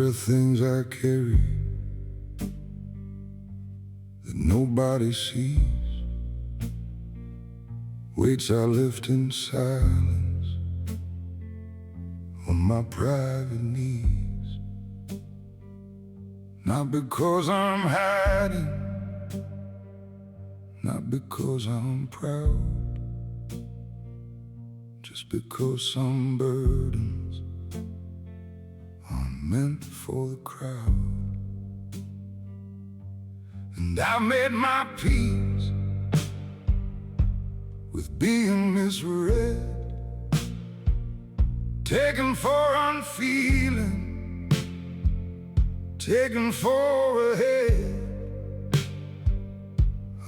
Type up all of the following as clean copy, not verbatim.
are things I carry that nobody sees, weights I lift in silence on my private knees. Not because I'm hiding, not because I'm proud, just because some burdens aren't meant for the crowd. And I made my peace with being misread, taken for unfeeling, taken for a head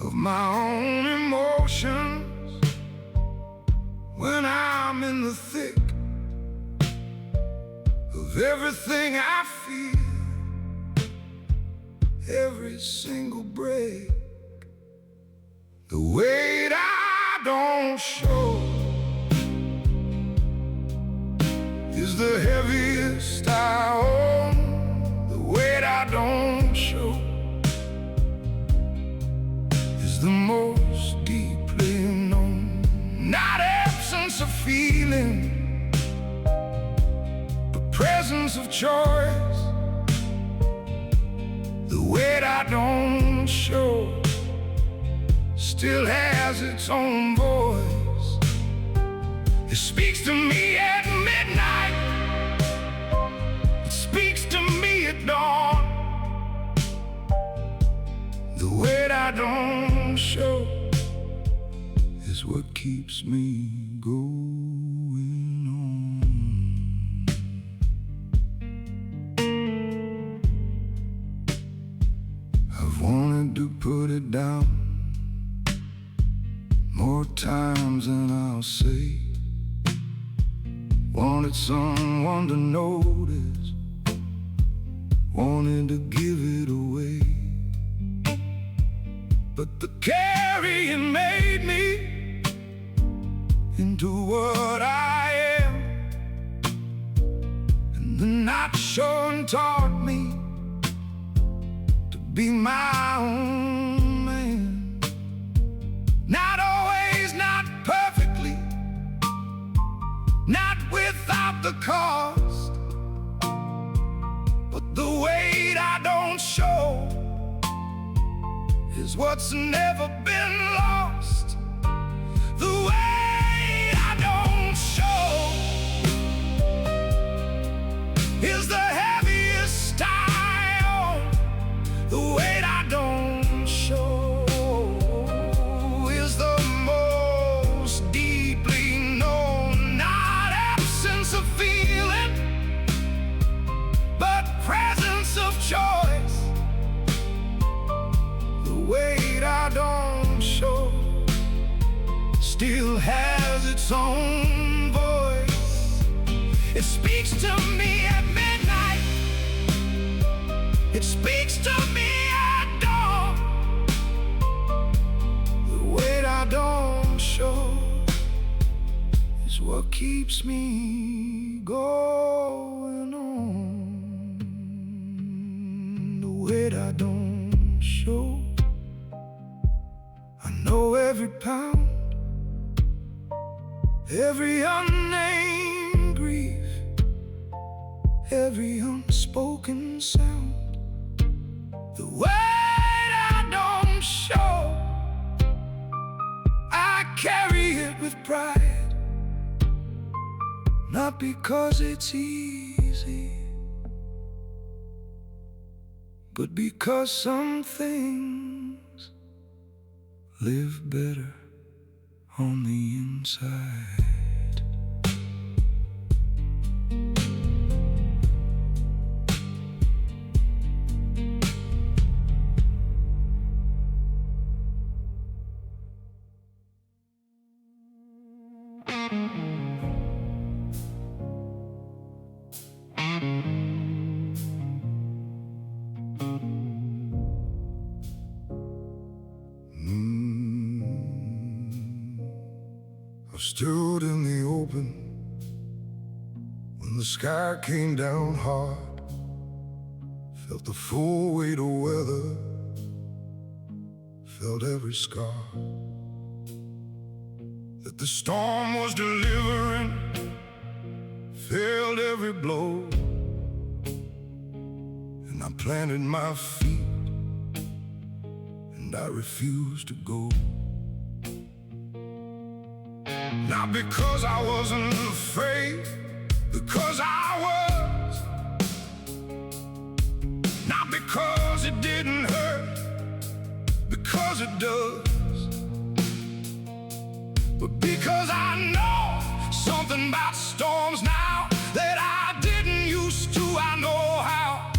of my own emotions. When I'm in the thick of everything I feel, every single break, the weight I don't show is the heaviest I own. The weight I don't show is the most deeply known. Not absence of feeling, but presence of choice. The weight I don't show still has its own voice. It speaks to me at midnight, it speaks to me at dawn. The weight I don't show is what keeps me going on. I've wanted to put it down more times than I'll say. Wanted someone to notice, wanted to give it away. But the carrying made me into what I am, and the not showing taught me to be my own man. Not always, not perfectly, not without the cost, but the weight I don't show is what's never been lost. The weight I don't show is the heaviest I own. The weight I don't show is the most deeply known. Not absence of feeling, but presence of choice. The weight I don't show still has its own voice. It speaks to me at midnight, it speaks to me at dawn. The weight I don't show is what keeps me going on. The weight I don't show, I know every pound, every unnamed grief, every unspoken sound. The weight I don't show, I carry it with pride. Not because it's easy, but because some things live better on the inside. I stood in the open when the sky came down hard. Felt the full weight of weather, felt every scar that the storm was delivering, felt every blow. And I planted my feet, and I refused to go. Not because I wasn't afraid, because I was. Not because it didn't hurt, because it does. But because I know something about storms now that I didn't used to. I know how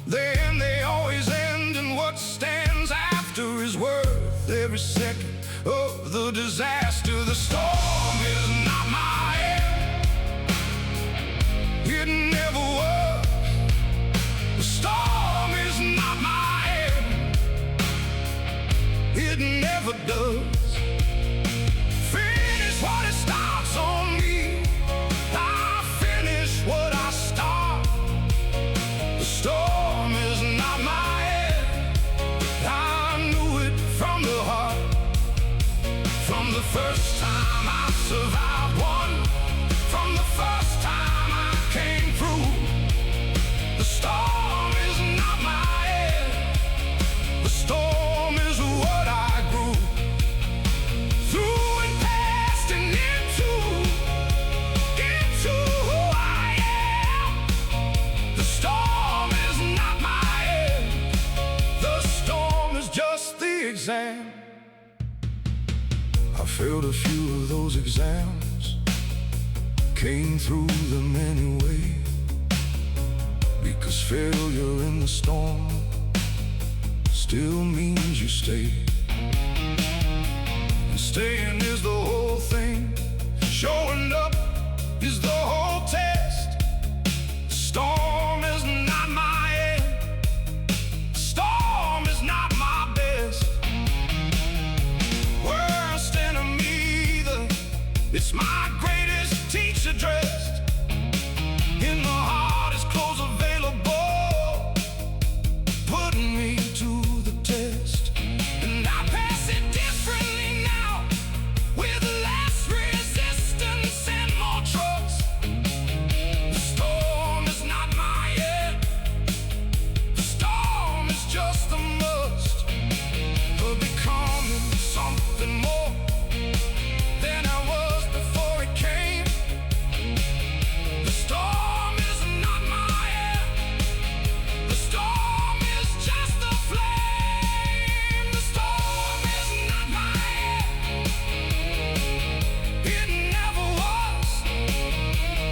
they end, they always end, and what stands after is worth every second of the disaster. The storm is not my end, it never was. The storm is not my end, it never does. Finish what it starts on me, I finish what I start. The storm is not my end, I knew it from the heart. From the first time I survived one, from the first time I came through. The storm is not my end, the storm is what I grew through and past and into who I am. The storm is not my end, the storm is just the exam. I failed a few of those exams, came through them anyway, because failure in the storm still means you stay. And staying is the whole thing, showing up is the whole test. The storm is not my end, the storm is not my best. Worst enemy, it's my greatest teacher dressed in the hardest clothes available, putting me to the test. And I pass it differently now, with less resistance and more trust. The storm is not my end, the storm is just a must for becoming something more than I was before it came. The storm is not my end, the storm is just a flame. The storm is not my end, it never was.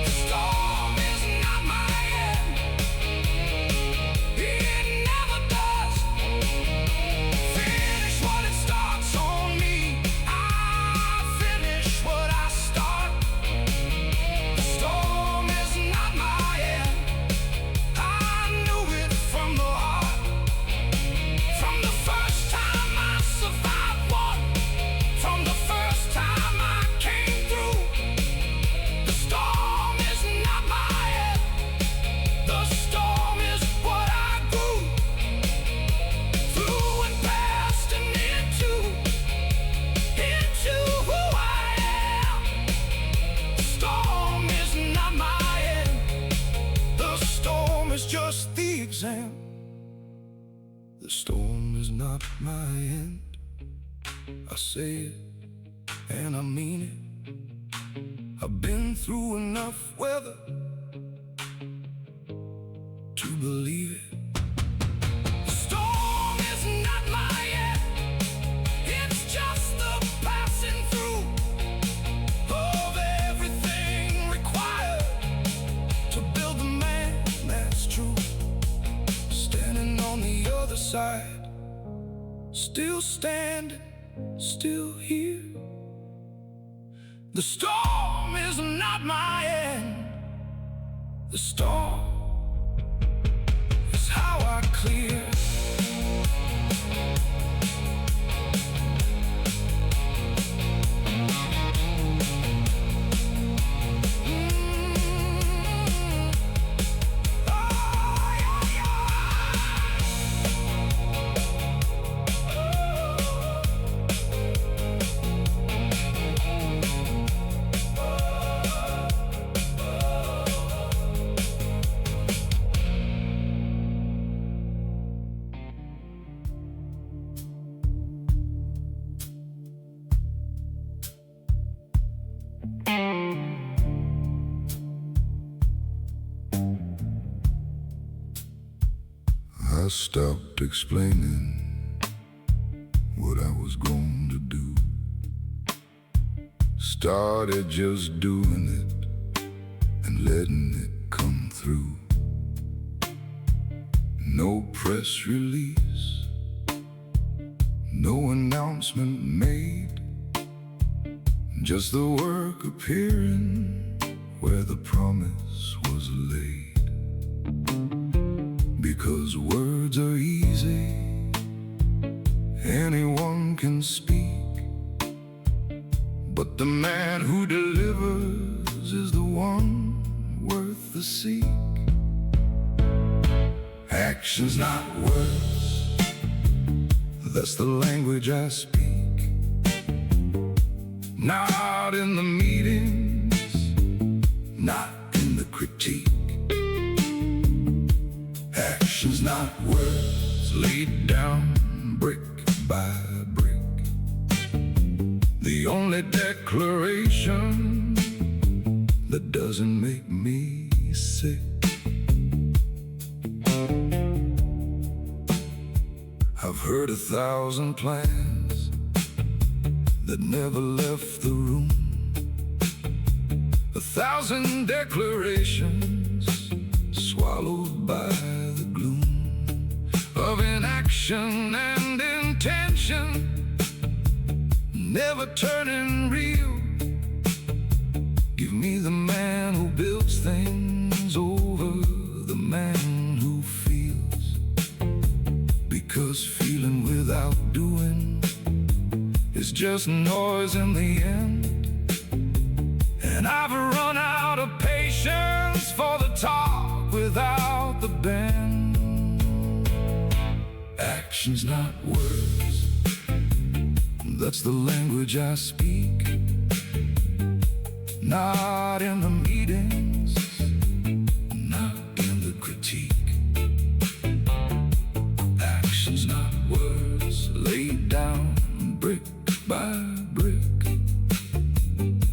The storm is not my end, it never does. Finish what it starts on me, I finish what I start. The storm is not my end, I knew it from the heart. From the first time I survived one, from the first time I came through. The storm is not my end, the storm is what I grew through and past and into who I am. The storm is not my end, the storm is just the exam. The storm is not my end, I say it and I mean it. I've been through enough weather to believe it. The storm is not my end, it's just the passing through of everything required to build the man that's true. Standing on the other side, still standing, still here. The storm is not my end, the storm is how I clear. Oh, yeah, yeah. I stopped explaining what I was going to do. Started just doing it and letting it come through. No press release, no announcement made, just the work appearing where the promise was laid. Because words are easy, anyone can speak, but the man who delivers is the one worth the seek. Actions, not words, that's the language I speak. Not in the meetings, not in the critique. Actions, not words, laid down brick by brick. The only declaration that doesn't make me sick. I've heard 1,000 plans that never left the room, 1,000 declarations swallowed by the gloom of inaction and intention, never turning real. Give me the man who builds things over the man who feels, because feeling without doing is just noise in the end. And I've run out of patience for the talk without the bend. Actions, not words, that's the language I speak. Not in the meetings, not in the critique. Actions, not words, laid down brick by brick.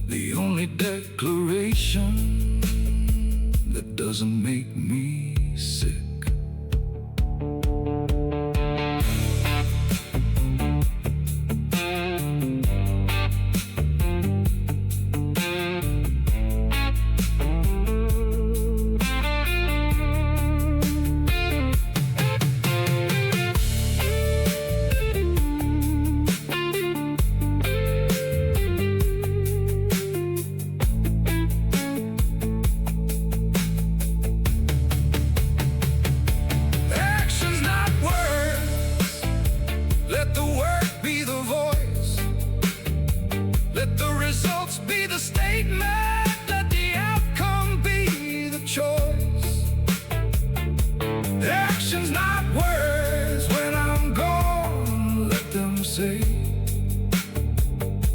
The only declaration that doesn't make me sick. Let the results be the statement, let the outcome be the choice. Actions, not words, when I'm gone, let them say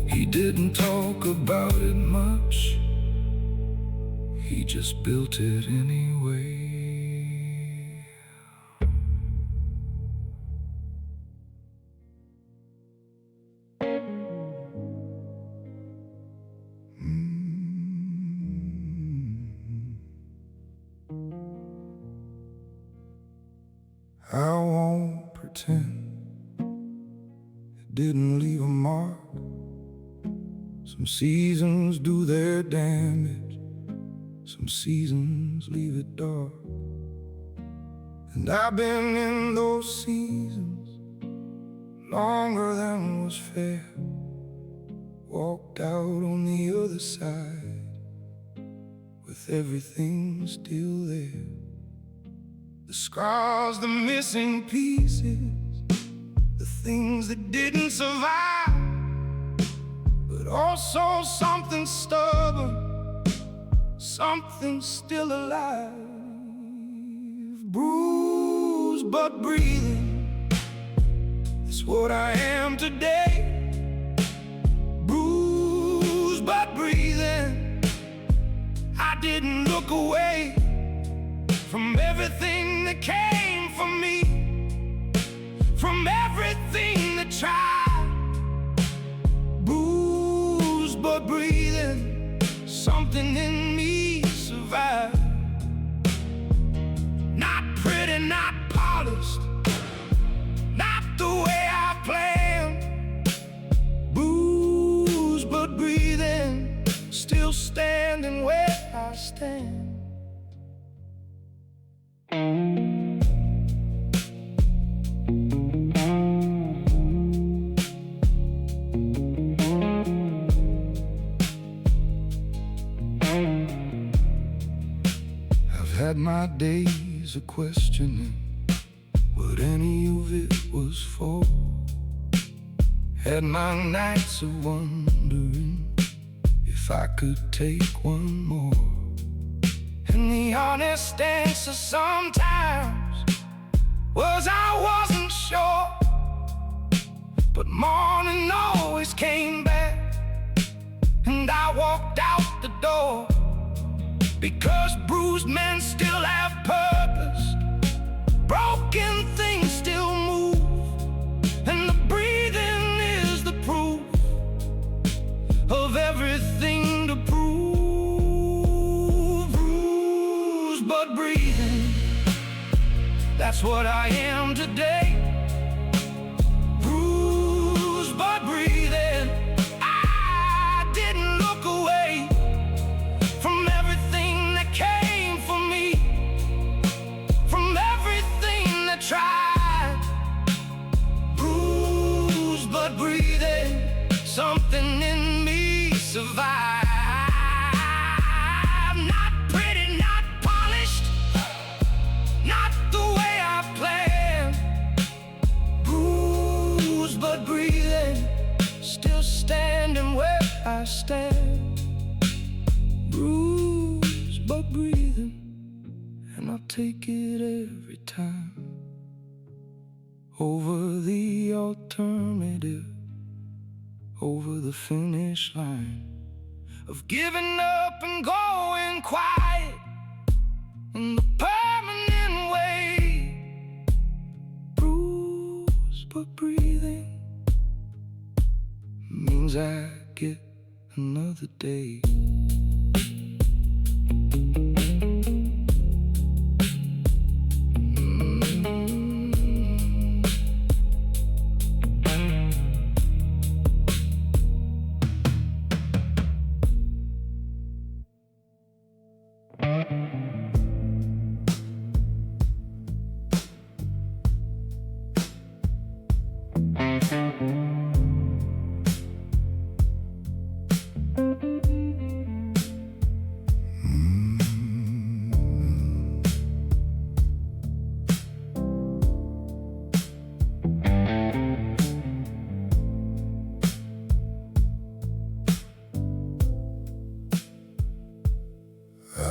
he didn't talk about it much, he just built it anyway. I won't pretend it didn't leave a mark. Some seasons do their damage, some seasons leave it dark. And I've been in those seasons longer than was fair. Walked out on the other side with everything still there. The scars, the missing pieces, the things that didn't survive, but also something stubborn, something still alive. Bruised but breathing, that's what I am today. Bruised but breathing, I didn't look away from everything that came for me, from everything that tried. Bruised but breathing, something in me survived. Not pretty, not polished, polished, not the way I planned. Bruised but breathing, still standing where I stand. I've had my days of questioning what any of it was for. Had my nights of wondering if I could take one more. And the honest answer sometimes was I wasn't sure. But morning always came back, and I walked out the door. Because bruised men still have purpose, broken things still move, and the breathing is the proof of everything to prove. Bruised but breathing, that's what I am today. Bruised but breathing, I didn't look away from everything that came for me, from everything that tried. Bruised but breathing, something in me survived. Not pretty, not polished, not the way I planned. Bruised but breathing, still standing where I stand. Bruised but breathing, and I'll take it every time over the alternative, over the finish line of giving up and going quiet in the permanent way. Bruised but breathing means I get another day.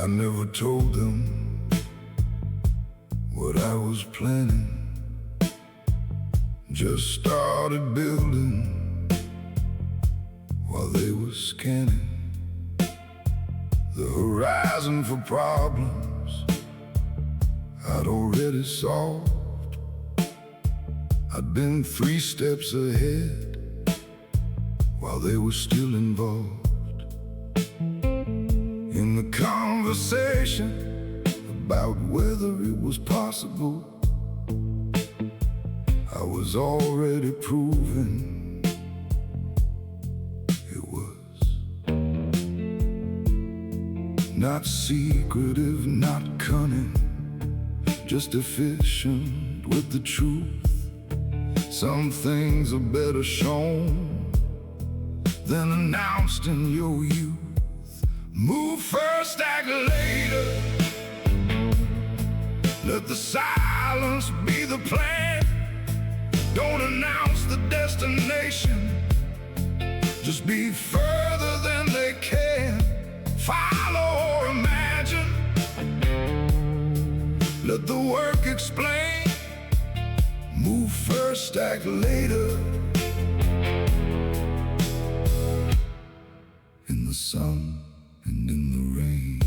I never told them what I was planning. Just started building while they were scanning the horizon for problems I'd already solved. I'd been 3 steps ahead while they were still involved in the conversation about whether it was possible. I was already proving it was. Not secretive, not cunning, just efficient with the truth. Some things are better shown than announced in your youth. Move first, act later. Let the silence be the plan. Don't announce the destination, just be further than they can. Follow or imagine, let the work explain. Move first, act later. In the sun and in the rain.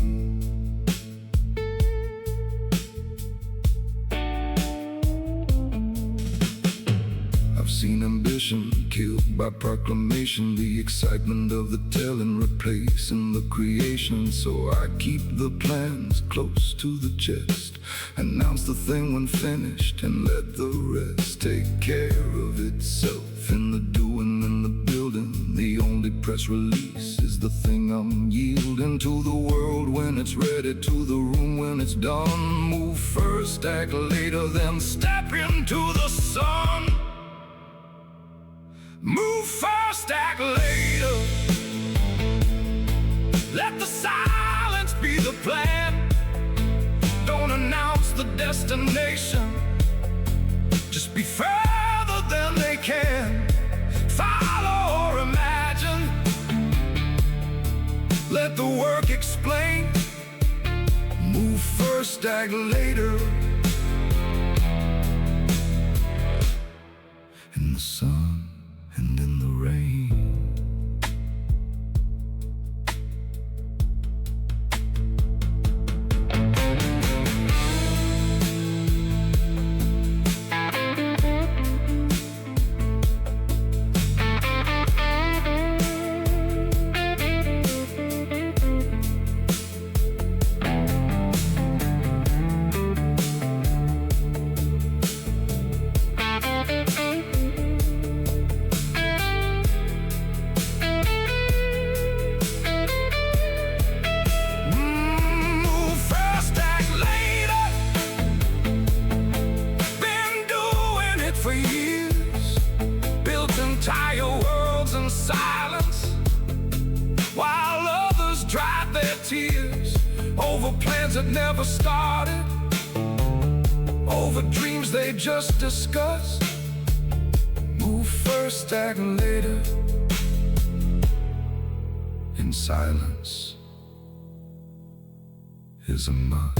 I've seen ambition ambition, killed by proclamation. The excitement of the telling, replacing the creation. So I keep the plans close to the chest, announce the thing when finished, and let the rest take care of itself. In the doing, in the building, the only press release is the thing I'm yielding to the world when it's ready, to the room when it's done. Move first, act later, then step into the sun. Move first, act later. Let the silence be the plan. Don't announce the destination, just be further than they can. Follow or imagine, let the work explain. Move first, act later. In the sun and in the rain, silence, while others dried their tears over plans that never started, over dreams they just discussed. Move first, act later. In silence is a must.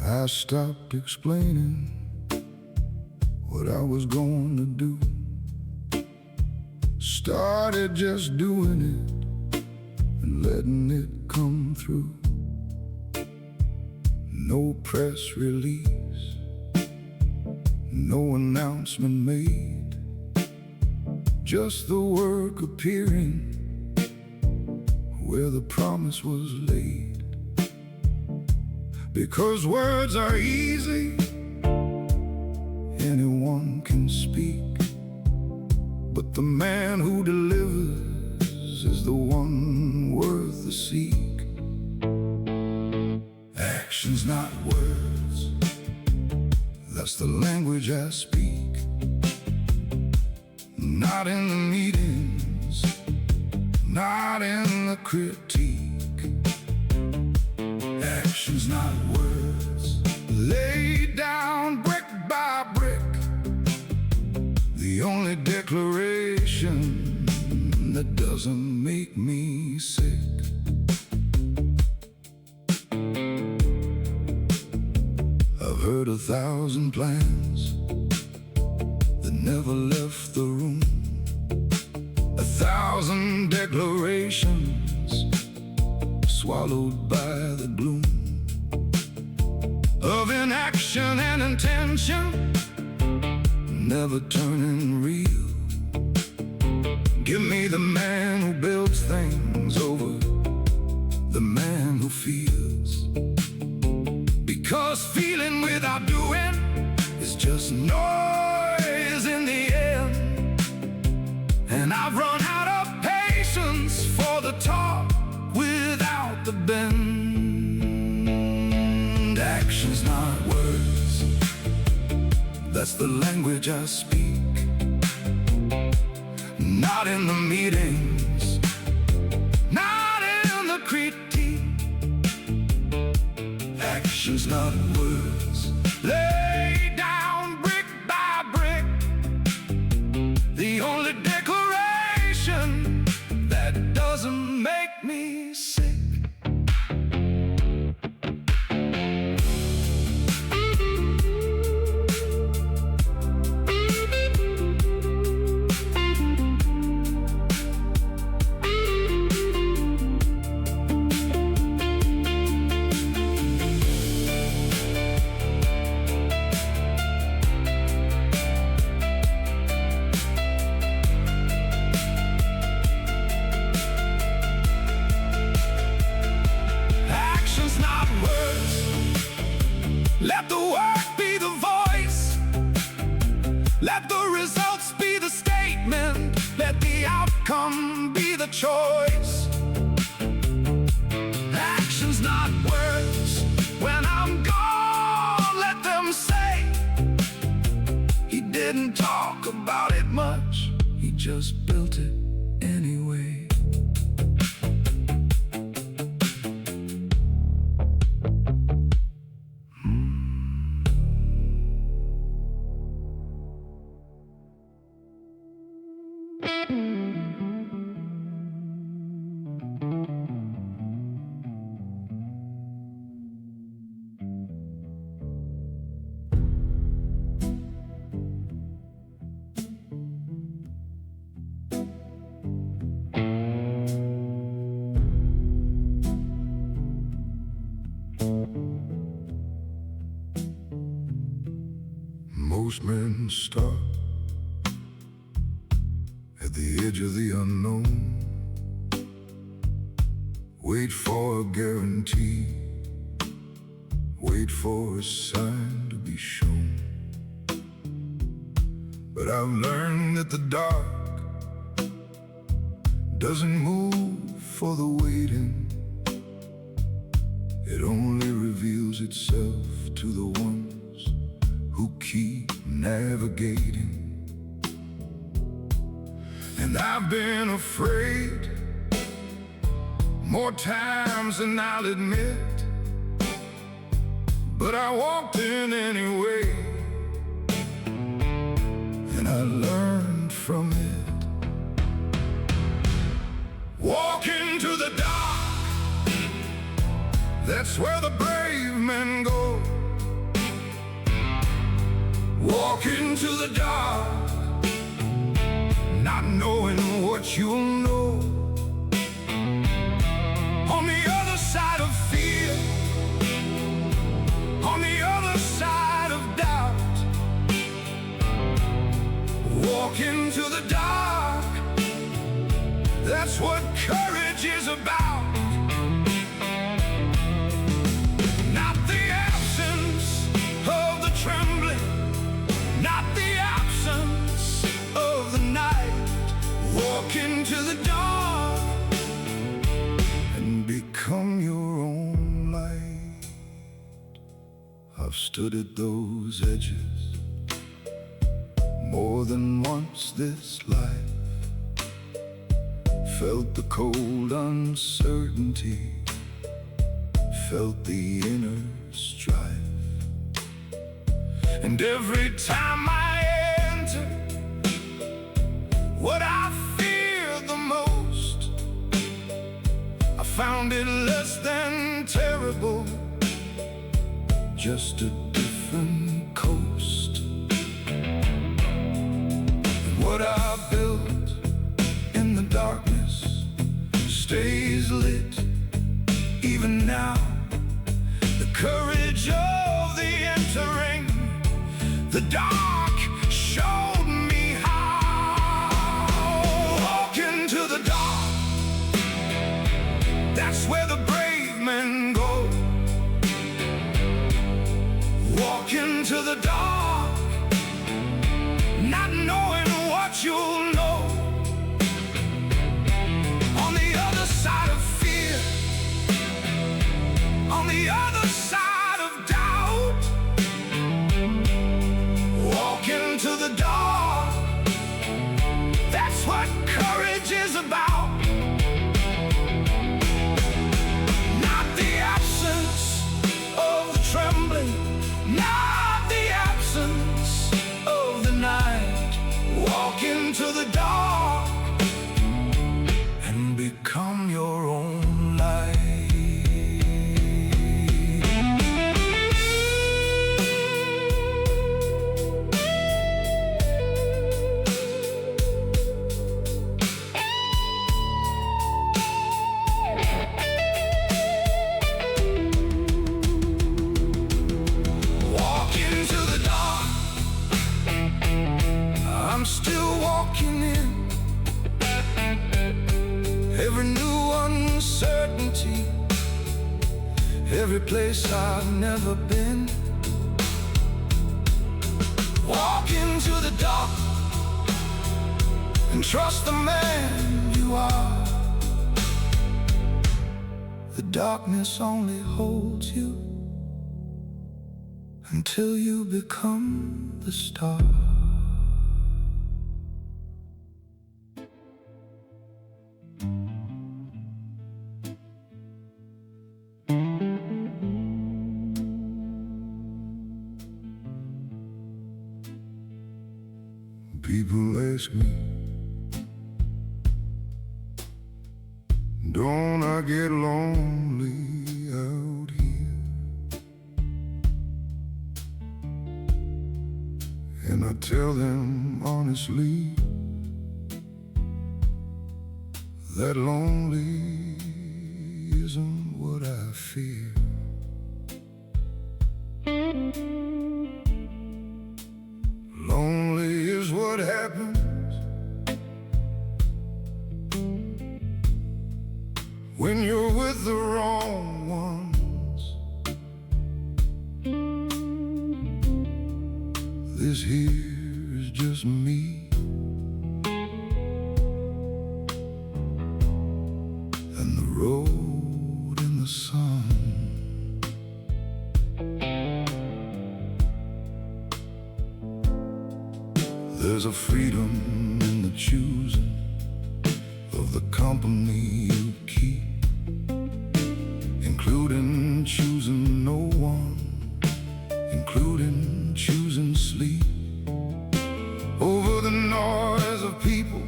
I stopped explaining what I was going to do, started just doing it and letting it come through. No press release, no announcement made, just the work appearing where the promise was laid. Because words are easy, anyone can speak, but the man who delivers is the one worth the seek. Actions, not words, that's the language I speak. Not in the meetings, not in the critique. Actions, not words, laid down brick by brick. The only declaration that doesn't make me sick. I've heard 1,000 plans that never left the room, 1,000 declarations swallowed by the gloom of inaction and intention, never turning real. Give me the man who builds things over the man who feels, because feeling without doing is just noise in the end. And I've run out of patience for the talk without the bend. Actions, not words, that's the language I speak. Not in the meetings, not in the critique. Actions, not words, lay down brick by brick. Let the work be the voice. Let the results be the statement. Let the outcome be the choice. Actions, not words. When I'm gone, let them say he didn't talk about it much, he just built it anyway. Most men stop at the edge of the unknown, wait for a guarantee, wait for a sign to be shown. But I've learned that the dark doesn't move for the waiting. It only reveals itself to the ones who keep navigating. And I've been afraid more times than I'll admit, but I walked in anyway, and I learned from it. Walk into the dark, that's where the brave men go. Walk into the dark, not knowing what you'll know. On the other side of fear, on the other side of doubt. Walk into the dark, that's what courage is about. Not the absence of the trembling, not the absence of the night. Walk into the dark and become your own light. I've stood at those edges more than once this life, felt the cold uncertainty, felt the inner strife. And every time I enter what I fear the most, I found it less than terrible, just a different coast. And what I built in the darkness stays lit even now. The courage of the entering the dark showed me how. Walk into the dark, that's where the brave men go. Walk into the dark, not knowing what you'll know. On the other side of fear, on the other side of doubt. Walk into the dark, that's what courage is about. Not the absence of the trembling, not the absence of the night. Walk into the dark and become your own light. I'm still walking in every new uncertainty, every place I've never been. Walk into the dark and trust the man you are. The darkness only holds you until you become the star. People ask me, don't I get lonely out here? And I tell them honestly that lonely isn't what I fear. Lonely is what happens when you're with the wrong ones. This here is just me and the road and the sun. There's a freedom in the choosing of the company you keep, including choosing no one, including choosing sleep. Over the noise of people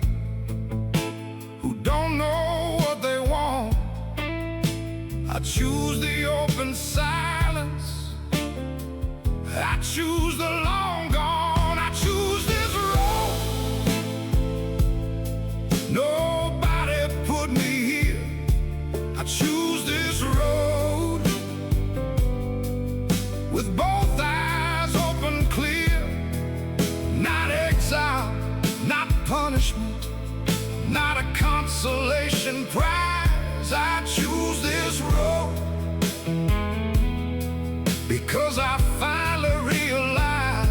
who don't know what they want, I choose the open silence, I choose the long gone, I choose this road. Nobody put me here, I choose this road. With both eyes open clear, not exile, not punishment, not a consolation prize. I choose this road because I finally realized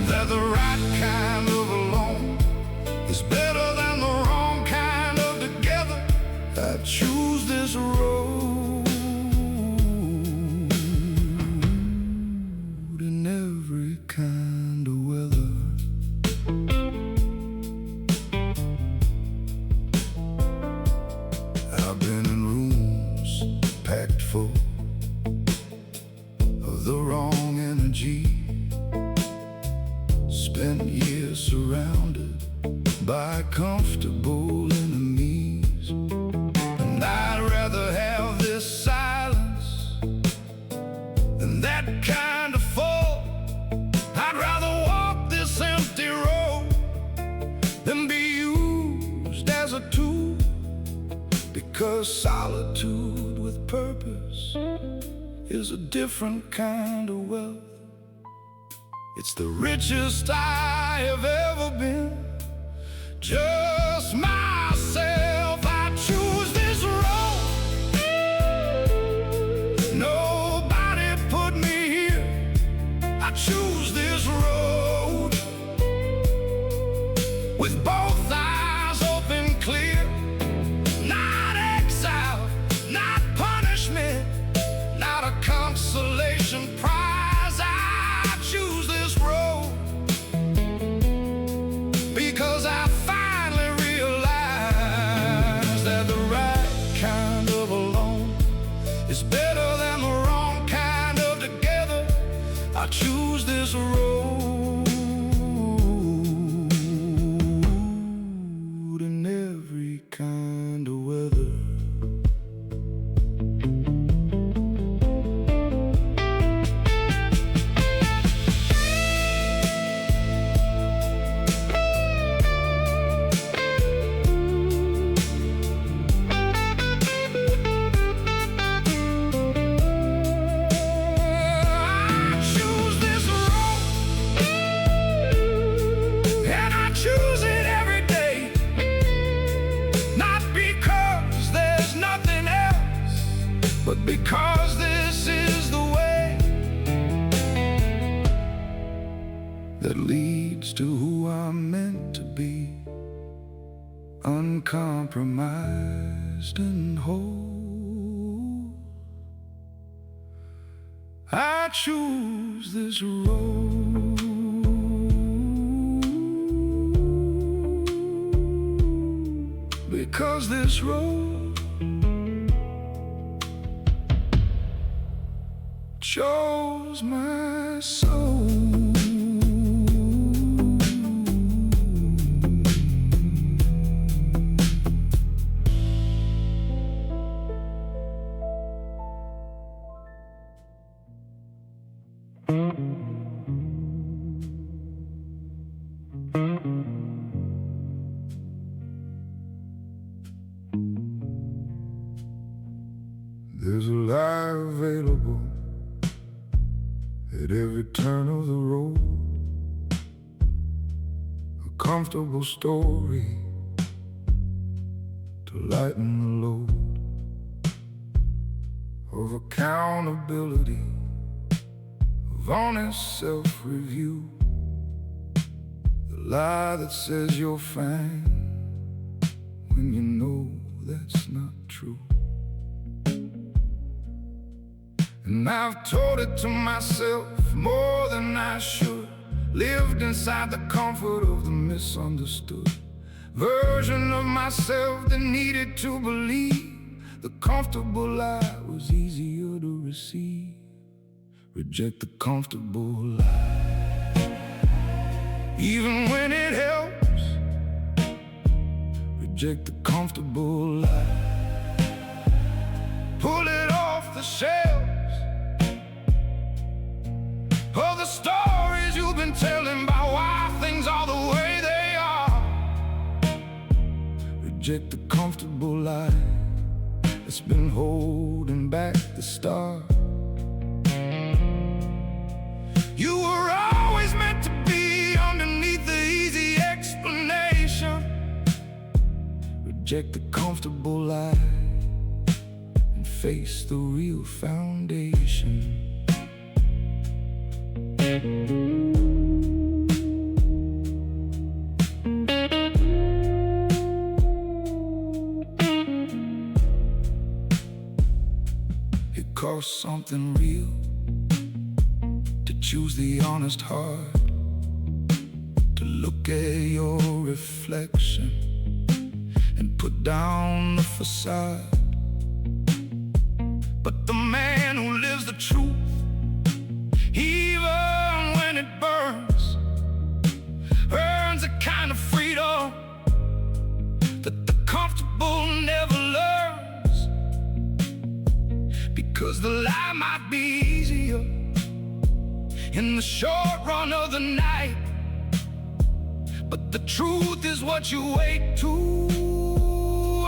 that the right kind of alone is better than the wrong kind of together. I choose this road in every kind of weather. I've been in rooms packed full of the wrong energy, spent years surrounded by comfortable enemies. And I'd rather have this silence than that kind of fall. I'd rather walk this empty road than be used as a tool, because solitude with purpose is a different kind of wealth. It's the richest I have ever been, just myself. I choose this road. Nobody put me here, I choose this road. With both eyes open clear, not exile, not punishment, not a consolation prize. I choose this road because I finally realized that the right kind of alone is better than the wrong kind of together. I choose this road in every kind of weather. I choose this road that leads to who I'm meant to be, uncompromised and whole. I choose this road because this road chose my soul. There's a lie available at every turn of the road, a comfortable story to lighten the load of accountability, of honest self-review, the lie that says you're fine when you know that's not true. And I've told it to myself more than I should, lived inside the comfort of the misunderstood version of myself that needed to believe the comfortable lie was easier to receive. Reject the comfortable lie, even when it helps. Reject the comfortable lie. Pull it off the shelves of the stories you've been telling about why things are the way they are. Reject the comfortable lie that's been holding back the start. You were always meant to be underneath the easy explanation. Reject the comfortable lie and face the real foundation. It costs something real to choose the honest heart, to look at your reflection and put down the facade. But the man who lives the truth, even when it burns, earns a kind of freedom that the comfortable never learns. Because the lie might be easier in the short run of the night, but the truth is what you wait to,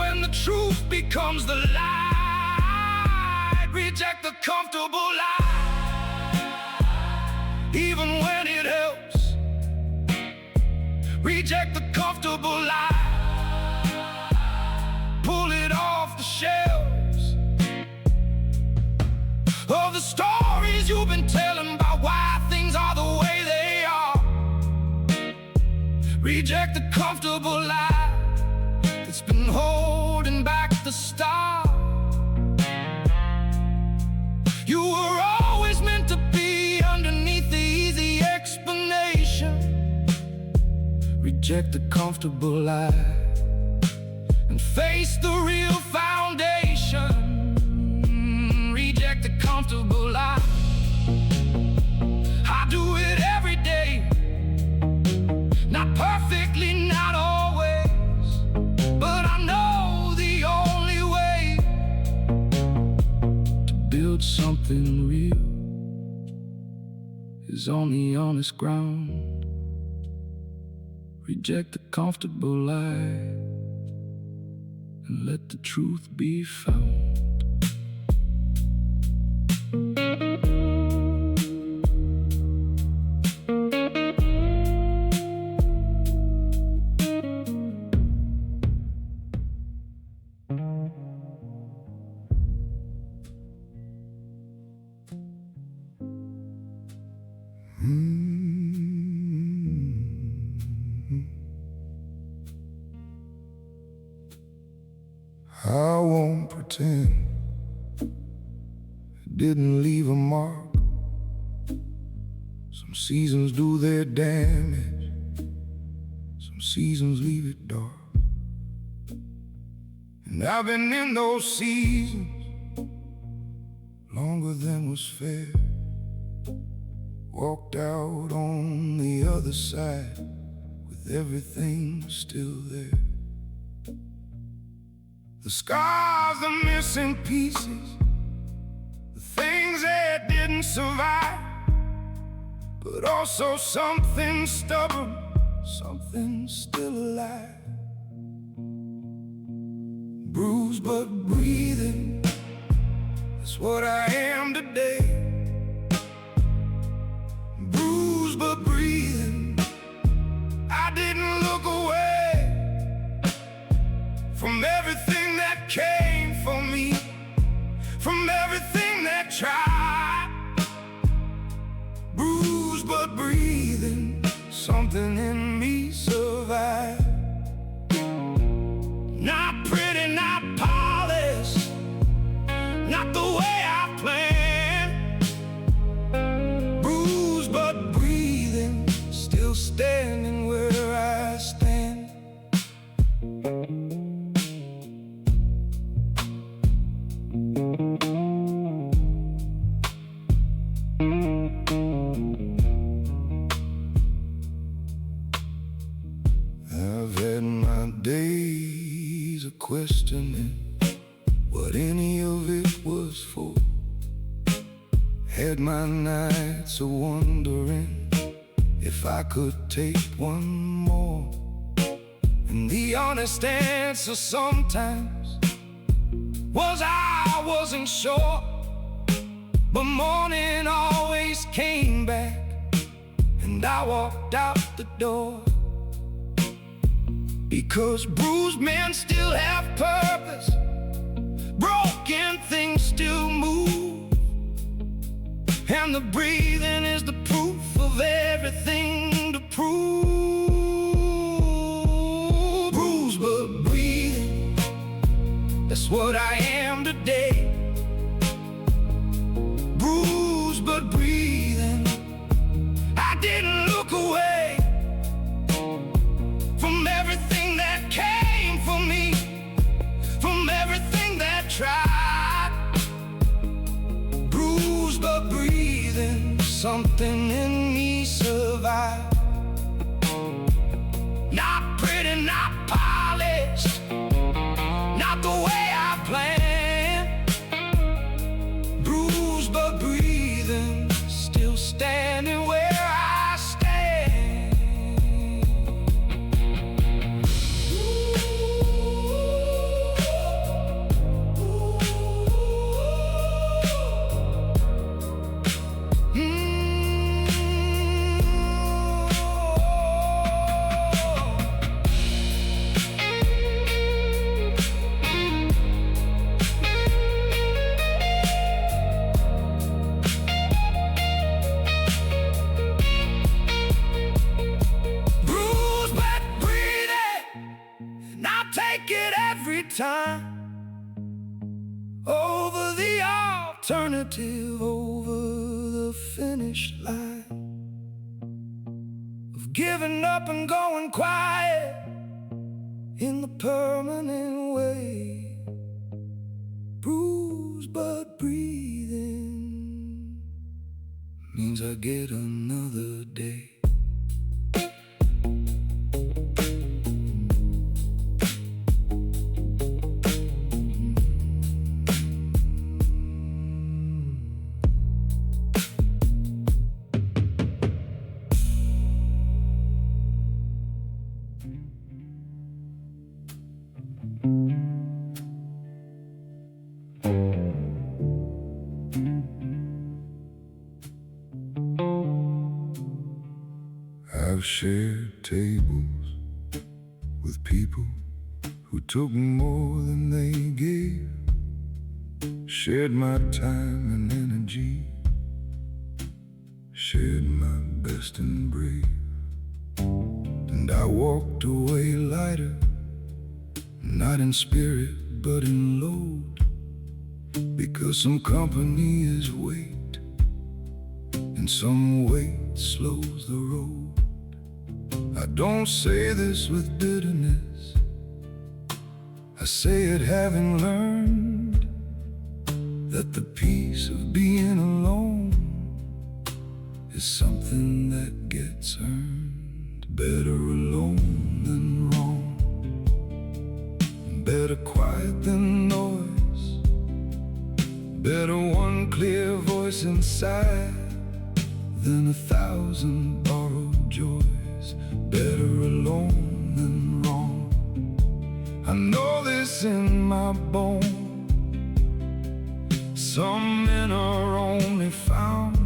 and the truth becomes the light. Reject the comfortable lie, even when it helps. Reject the comfortable lie. Pull it off the shelves of the stories you've been telling about why things are the way they are. Reject the comfortable lie that's been holding back the start. You were always meant to be underneath the easy explanation. Reject the comfortable lie and face the real foundation. Reject the comfortable lie. I do it every day, not perfectly, not always, but I know the only way to build something real is on the honest ground. Reject the comfortable lie and let the truth be found. didn't leave a mark. Some seasons do their damage, some seasons leave it dark. And I've been in those seasons longer than was fair. Walked out on the other side with everything still there. The scars, the missing pieces, the things that didn't survive, but also something stubborn, something still alive. Bruised but breathing, that's what I am today. Bruised but breathing, I didn't look away from everything that came for me, from everything that tried. Bruised but breathing, something in me survived. Not pretty, not polished, not the way I planned. Bruised but breathing, still standing where I stand. I've had my days of questioning what any of it was for. Had my nights of wondering if I could take one more. And the honest answer sometimes was I wasn't sure. But morning always came back, and I walked out the door. Because bruised men still have purpose, broken things still move, and the breathing is the proof of everything to prove. Bruised but breathing, that's what I am today. Bruised but breathing, I didn't look away from everything that came for me, from everything that tried. Bruised but breathing, something in me survived. Not pretty, not polished, not the way I planned. Bruised but breathing, still standing where I stand. Take it every time over the alternative, over the finish line of giving up and going quiet in the permanent way. Bruised but breathing means I get another day. I've shared tables with people who took more than they gave, shared my time and energy, shared my best and brave. And I walked away lighter, not in spirit but in load, Because some company is weight, and some weight slows the road. I don't say this with bitterness, I say it having learned that the peace of being alone is something that gets earned. Better alone than wrong, better quiet than noise, better one clear voice inside than 1,000 borrowed joys. Better alone than wrong, I know this in my bones. Some men are only found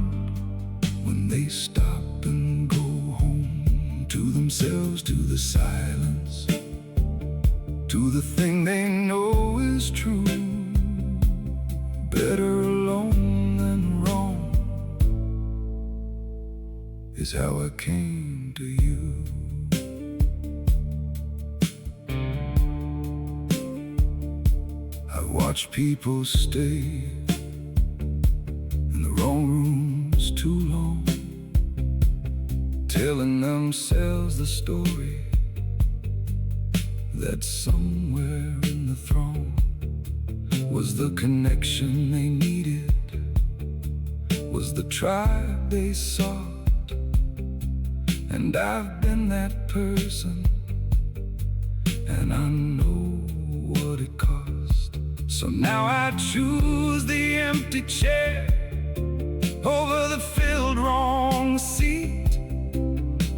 when they stop and go home, to themselves, to the silence, to the thing they know is true. Better alone than wrong is how I came to you. I watch people stay in the wrong rooms too long, telling themselves the story that somewhere in the throng was the connection they needed, was the tribe they sought. And I've been that person, and I know what it cost. So now I choose the empty chair over the filled wrong seat.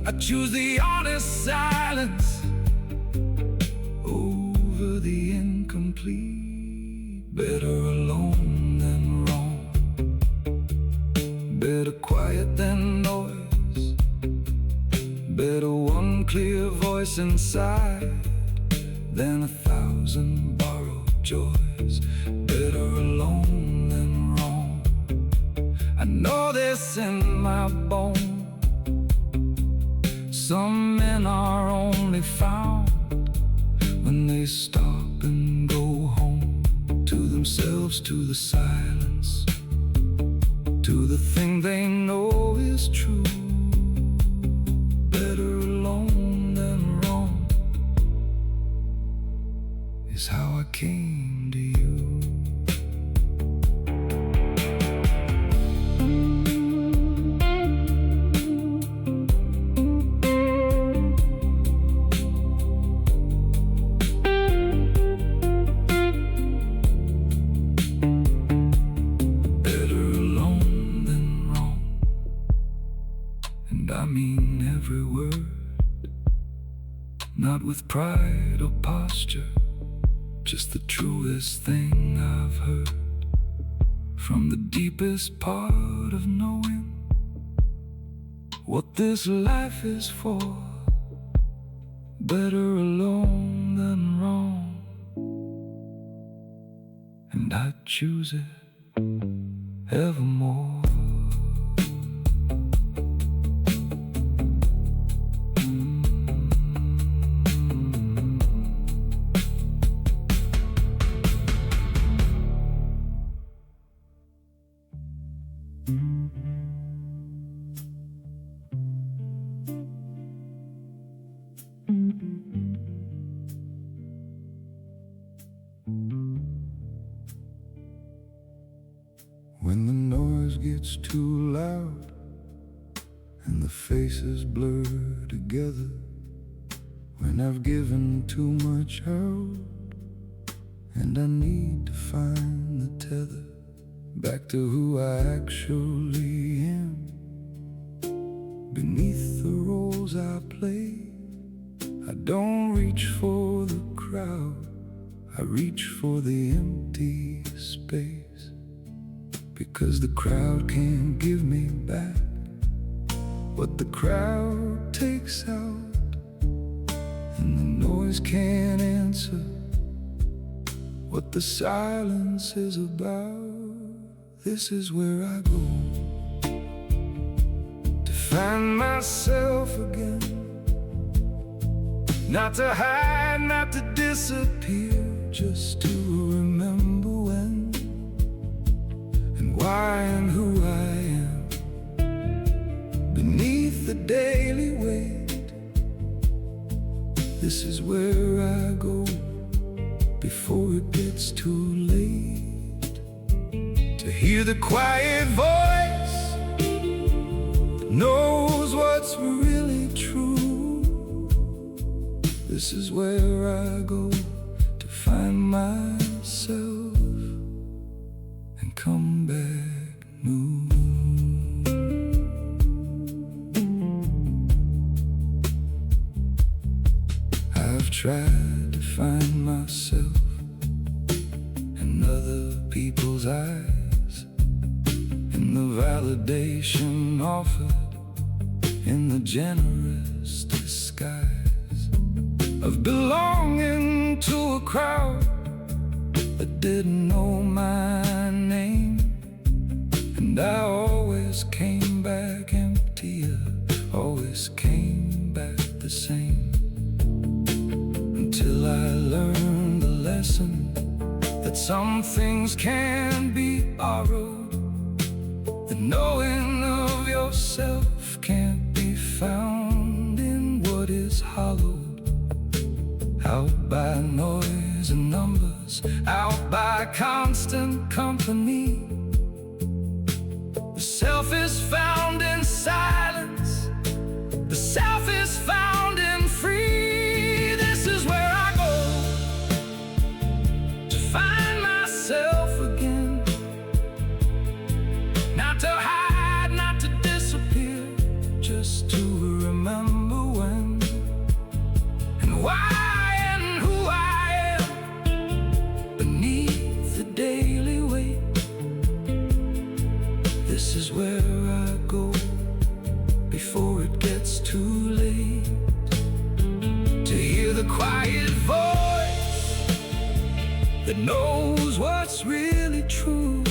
I choose the honest silence over the incomplete. Better alone than wrong, better quiet than noise, better one clear voice inside than 1,000 borrowed joys. Better alone than wrong, I know this in my bones. Some men are only found when they stop and go home, to themselves, to the silence, to the thing they know is true. Better alone than wrong is how I came to you. I mean every word, not with pride or posture, just the truest thing I've heard from the deepest part of knowing what this life is for. Better alone than wrong, and I choose it evermore. When the noise gets too loud and the faces blur together, when I've given too much out and I need to find the tether back to who I actually am, beneath the roles I play, I don't reach for the crowd, I reach for the empty space. Because the crowd can't give me back what the crowd takes out, and the noise can't answer what the silence is about. This is where I go to find myself again, not to hide, not to disappear, just to remember when why and who I am. Beneath the daily weight, this is where I go before it gets too late. To hear the quiet voice that knows what's really true. This is where I go to find myself and come back new. I've tried to find myself in other people's eyes, in the validation offered in the generous disguise of belonging to a crowd that didn't know my name. And I always came back emptier, always came back the same, until I learned the lesson that some things can be borrowed, that knowing of yourself can't be found in what is hollowed out by noise and numbers, out by constant company. The self is found in silence, the self is found in free. This is where I go to find myself again, not to hide, not to disappear, just to remember when and why and who I am. Beneath the daily weight, this is where I go before it gets too late. To hear the quiet voice that knows what's really true.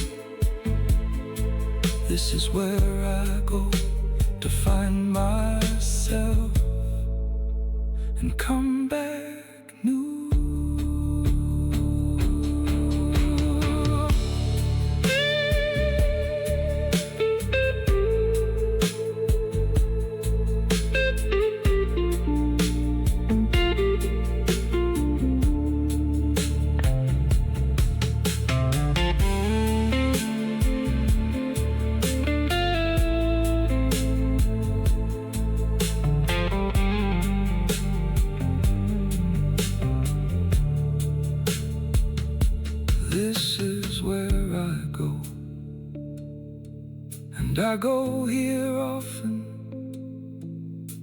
This is where I go to find myself and come back new. This is where I go, and I go here often,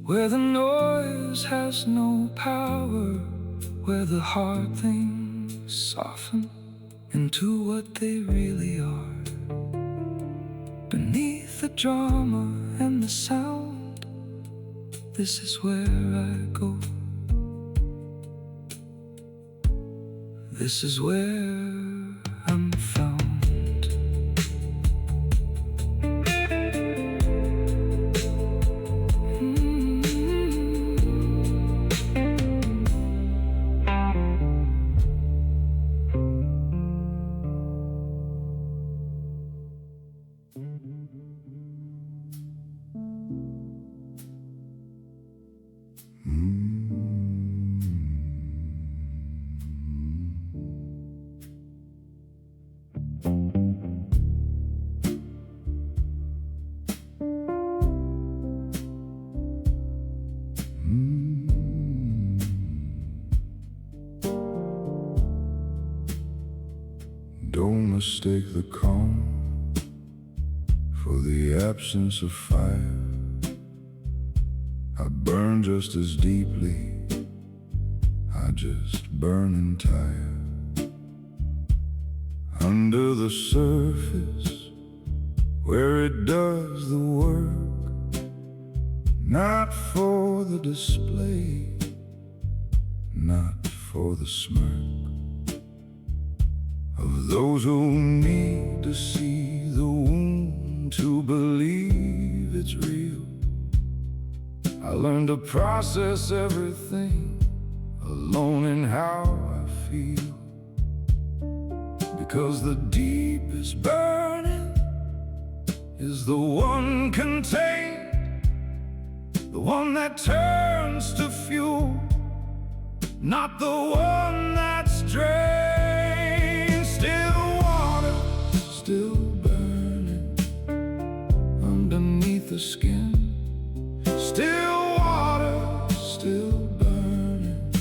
where the noise has no power, where the hard things soften into what they really are. Beneath the drama and the sound, this is where I go. This is where I'm found. Don't mistake the calm for the absence of fire. I burn just as deeply, I just burn entire. Under the surface, where it does the work, not for the display, not for the smirk of those who need to see the wound to believe it's real. I learned to process everything alone in how I feel, because the deep is burning is the one contained, the one that turns to fuel, not the one that's drained. Still water, still burning underneath the skin. Still water, still burning,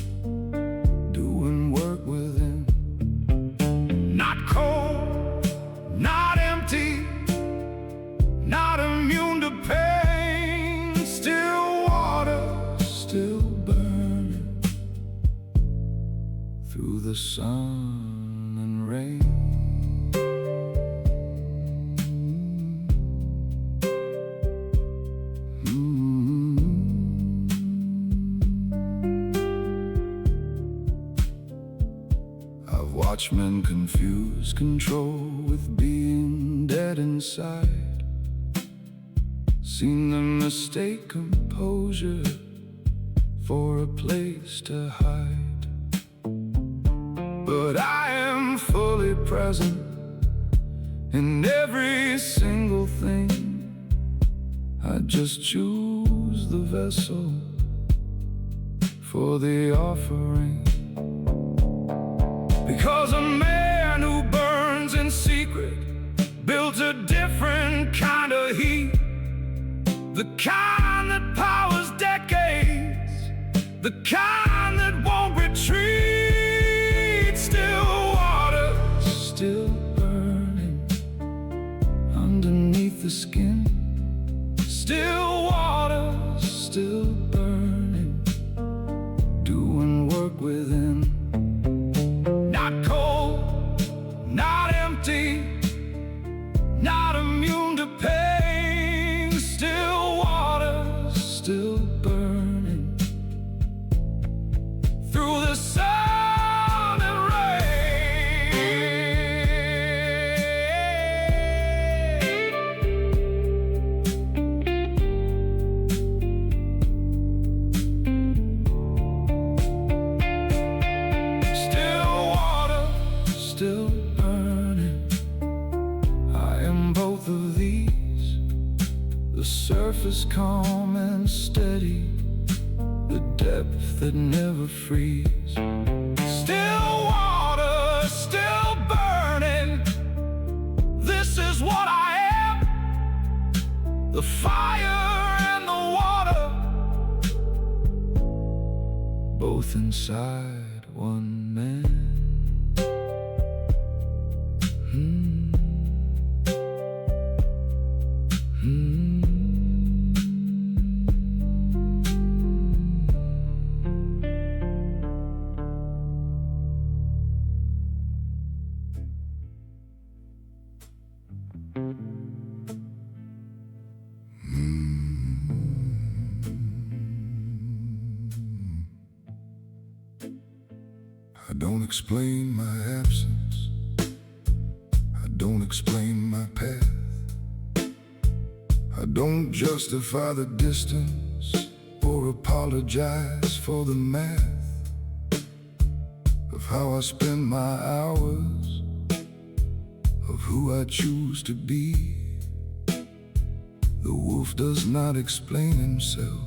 doing work within. Not cold, not empty, not immune to pain. Still water, still burning through the sun and rain. I've watched men confuse control with being dead inside, seen them mistake composure for a place to hide. But I am fully present in every single thing. I just choose the vessel for the offering. Because a man who burns in secret builds a different kind of heat, the kind that powers decades, the kind that won't retreat. Still water, still burning underneath the skin. Still water, still burning, doing work within. Not cold, not empty, not immune to pain. Still water, still burning through the sun and still burning. I am both of these, the surface calm and steady, the depth that never frees. Still water, still burning. This is what I am, the fire and the water, both inside one man. I don't explain my absence, I don't explain my path, I don't justify the distance or apologize for the math of how I spend my hours, of who I choose to be. The wolf does not explain himself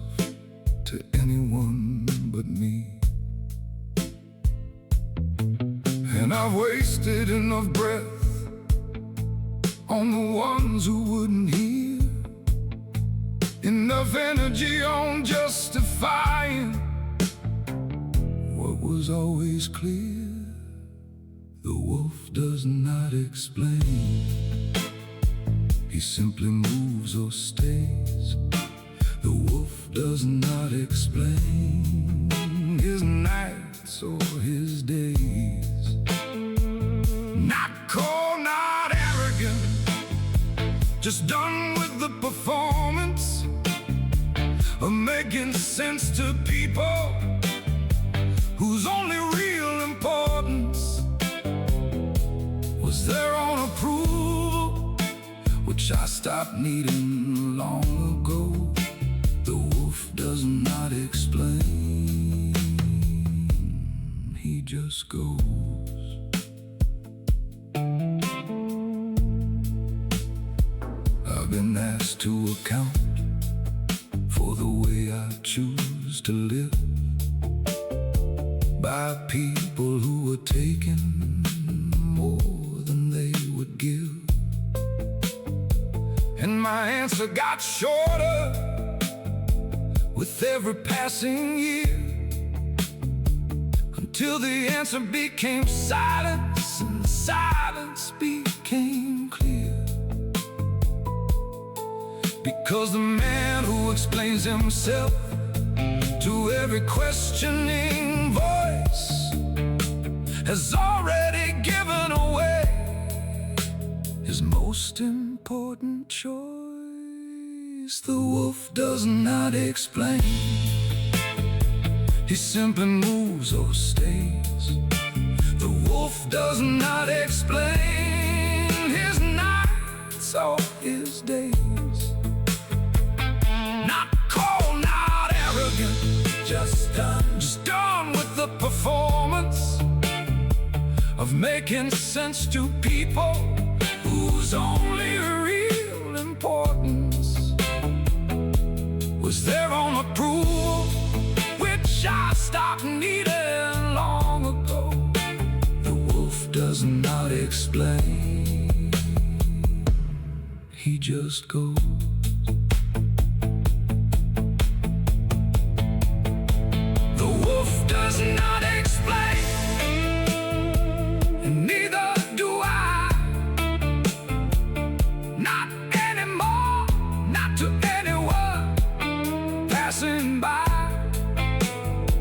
to anyone but me. And I've wasted enough breath on the ones who wouldn't hear, enough energy on justifying what was always clear. The wolf does not explain, he simply moves or stays. The wolf does not explain his nights or his days. Not cold, not arrogant, just done with the performance of making sense to people whose only real importance was their own approval, which I stopped needing long ago. The wolf does not explain, he just goes. I've been to account for the way I choose to live by people who were taking more than they would give. And my answer got shorter with every passing year, until the answer became silence, and the silence became clear. Because the man who explains himself to every questioning voice has already given away his most important choice. The wolf does not explain, he simply moves or stays. The wolf does not explain his nights or his days. Not cold, not arrogant, just done with the performance of making sense to people whose only real importance was their own approval, which I stopped needing long ago. The wolf does not explain, he just goes. The wolf does not explain, and neither do I. Not anymore, not to anyone passing by.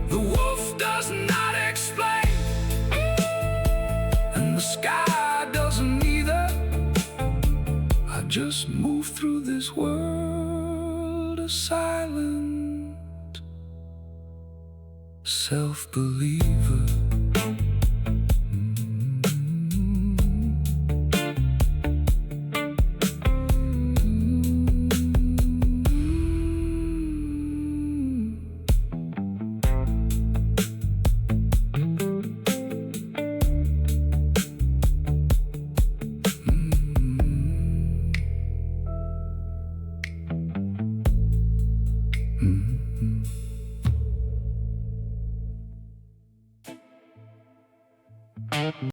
The wolf does not explain, and the sky doesn't either. I just move through this world a silent self-believer.